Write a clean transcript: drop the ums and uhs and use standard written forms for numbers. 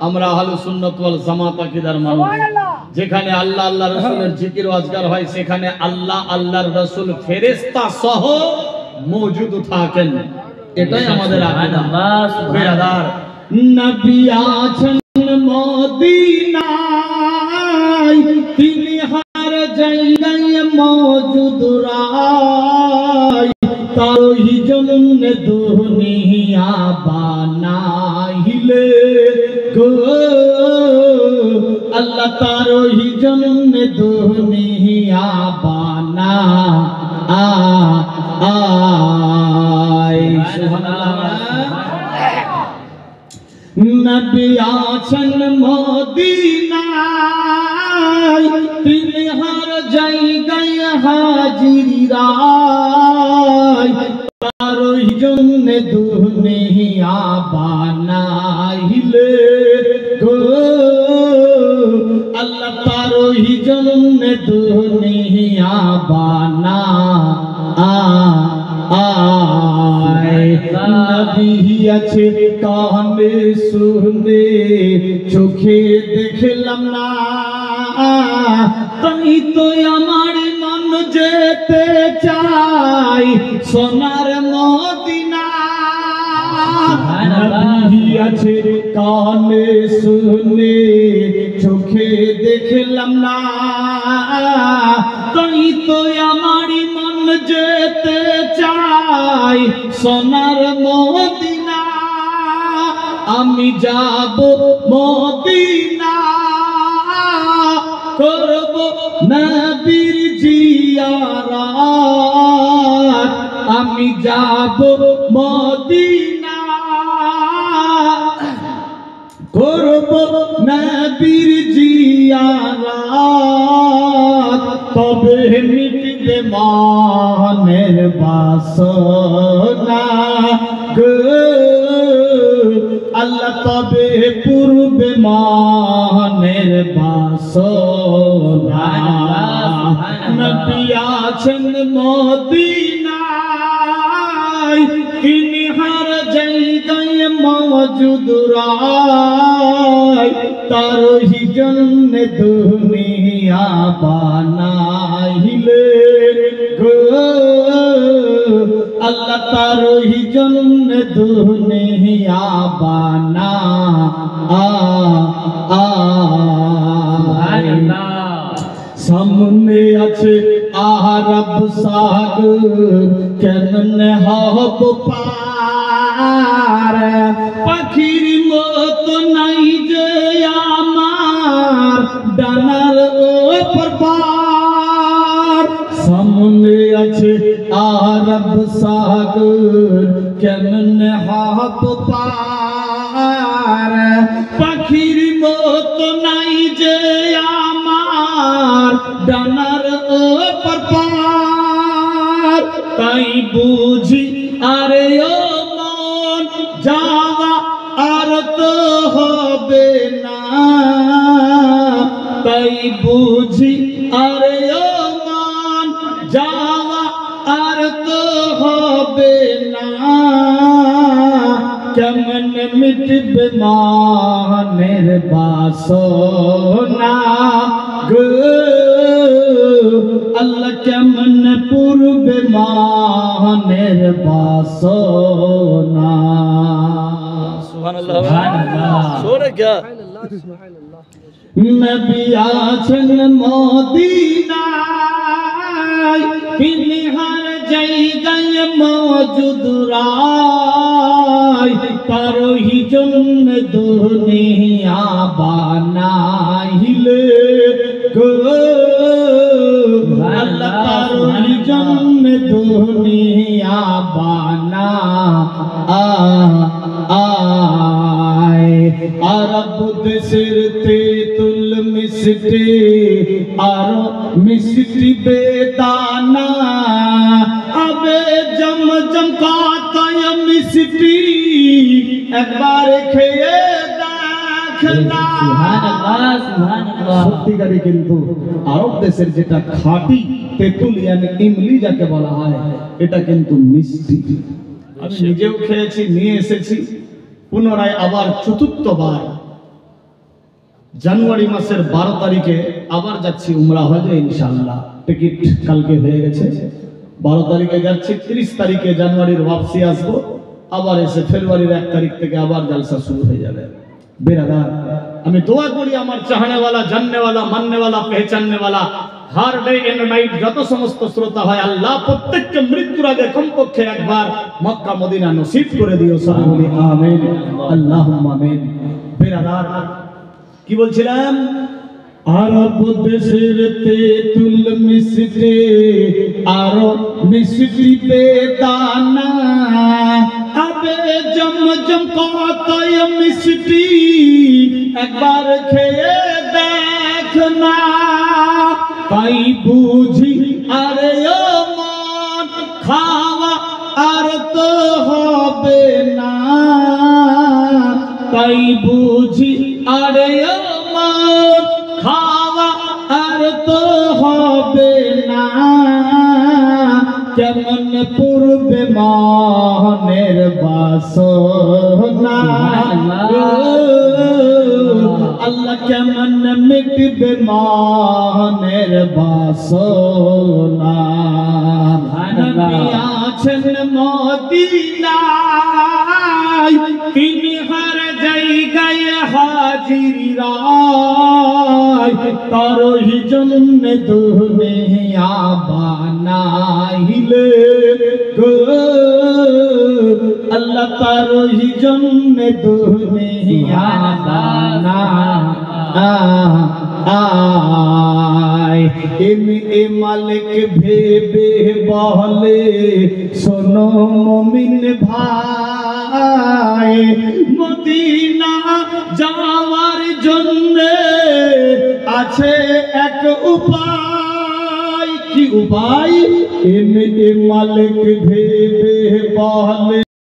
আমরা আহলুস সুন্নাত ওয়াল জামাত আকীদার মানুষ। যেখানে আল্লাহ আল্লাহ রাসূলের জিকির ও আজকার হয় সেখানে আল্লাহ আল্লাহর রাসূল ফেরেশতা সহ মওজুদ থাকেন, এটাই আমাদের আকীদা। বেরাদার, নবী আছেন মদিনায়, তিনি হর জায়গায় মওজুদ রায়, তারই জন্য দুনিয়া বানাইলে গো আল্লাহ, তারই জন্য দুনিয়া বানায়। সুবহানাল্লাহ। নবী আছেন মদিনায়, তিনি হর জায়গায় হাজির রায়, তারই জন্য দুনিয়া বানাইলে গো আল্লাহ, তারই জন্য দুনিয়া বানায়। নবী আছে কানে শুনে চোখে দেখলাম না, তাই তো আমার মন যেতে চাই সোনার মদিনা। নবী আছে কানে শুনে চোখে দেখলাম না, তাই তো আমার মন যেতে চাই সোনার মদিনা। আমি যাব মদিনা, করব নবীর জিয়ারত। আমি যাব মদিনা, করব নবীর জিয়ারত, তবে মিটবে মনের বাসনা গো আল্লাহ, তবে পূর্বে মনের বাসনা। নবী আছেন মদিনায়, তিনি হর জায়গায় মওজুদ রায়, তারই জন্য দুনিয়া বানাইলে গো আল্লাহ, তারই জন্য দুনিয়া বানায়। সামনে আছে আরব সাগর, কেমনে হব পার, পাখির মতো নাই যে আমার ডানার ওপর পার। সামনে আছে আরব সাগর, কেমনে হব পার, পাখির মতো নাই যে আমার ডানার ওপর পার। তাই বুঝি আরে ও মন যাওয়া আর তো হবে না, তাই বুঝি আরে ও মন যাওয়া আর তো হবে না। কেমন মিটবে মনের বাসনা গো আল্লাহ, কেমন পূর্বে মনের বাসনা। সুবহানাল্লাহ, সুবহানাল্লাহ। সোরে क्या নবী আছেন মদিনায়, তিনি হর জায়গায় মওজুদ রায়, তারই জন্য দুনিয়া বানাইলে গো আল্লাহ, তারই জন্য দুনিয়া বানায়। আরব দেশের তেঁতুল মিষ্টি আর মিষ্টি বেদানা, আবে জমজম কাতায় মিষ্টি একবার খেয়ে দেখনা। সুবহানাল্লাহ, সুবহানাল্লাহ। সত্যিকারই কিন্তু আরব দেশের যেটা খাঁটি তেঁতুল মানে ইমলি যাকে বলা হয়, এটা কিন্তু মিষ্টি। আমি নিজেও খেয়েছি, নিয়ে এসেছি, পুনরায় আবার চতুর্থবার জানুয়ারি মাসের 12 তারিখে আবার যাচ্ছি উমরা হজে ইনশাআল্লাহ। টিকিট কালকে হয়ে গেছে। 12 তারিখে যাচ্ছি, 30 তারিখে জানুয়ারির ওয়াপসি আসবো, আবার এসে ফেব্রুয়ারির 1 তারিখ থেকে আবার জলসা শুরু হয়ে যাবে। বেরাদার, আমি দোয়া করি আমার চাহনেওয়ালা, জাননেওয়ালা, মাননেওয়ালা, পেহচাননেওয়ালা হার ডে এন্ড নাইট যত সমস্ত শ্রোতা হয়, আল্লাহ প্রত্যেককে মৃত্যুর আগে কমপক্ষে একবার মক্কা মদিনা নসিব করে দিও। সবাই বলি আমিন, আল্লাহুম্মা আমিন। বেরাদার, কি বলছিলাম? আরব দেশের তেঁতুল মিষ্টি, আরো মিষ্টি বেদানা, আবে জমজম কতই মিষ্টি, একবার খেয়ে দেখ না, তাই বুঝি আরে ও মন খাওয়া আর তো হবে না, তাই বুঝি আরে ও মন খাওয়া আর তো হবে না, কেমন পূর্বে মনের বাসনা, আল্লাহ কেমন মিটবে মনের বাসনা, নবী আছেন মদিনায়, তিনি হর জায়গায় হাজির রায়, তারই জন্য দুনিয়া বানাইলে গো, আল্লাহ তারই জন্য দুনিয়া বানায়। এ মালিক ভেবে বলে শোনো মুমিন ভাই, মদিনা যাওয়ার জন্য আছে এক উপায়। কি উপায়? এ মালিক ভেবে বলে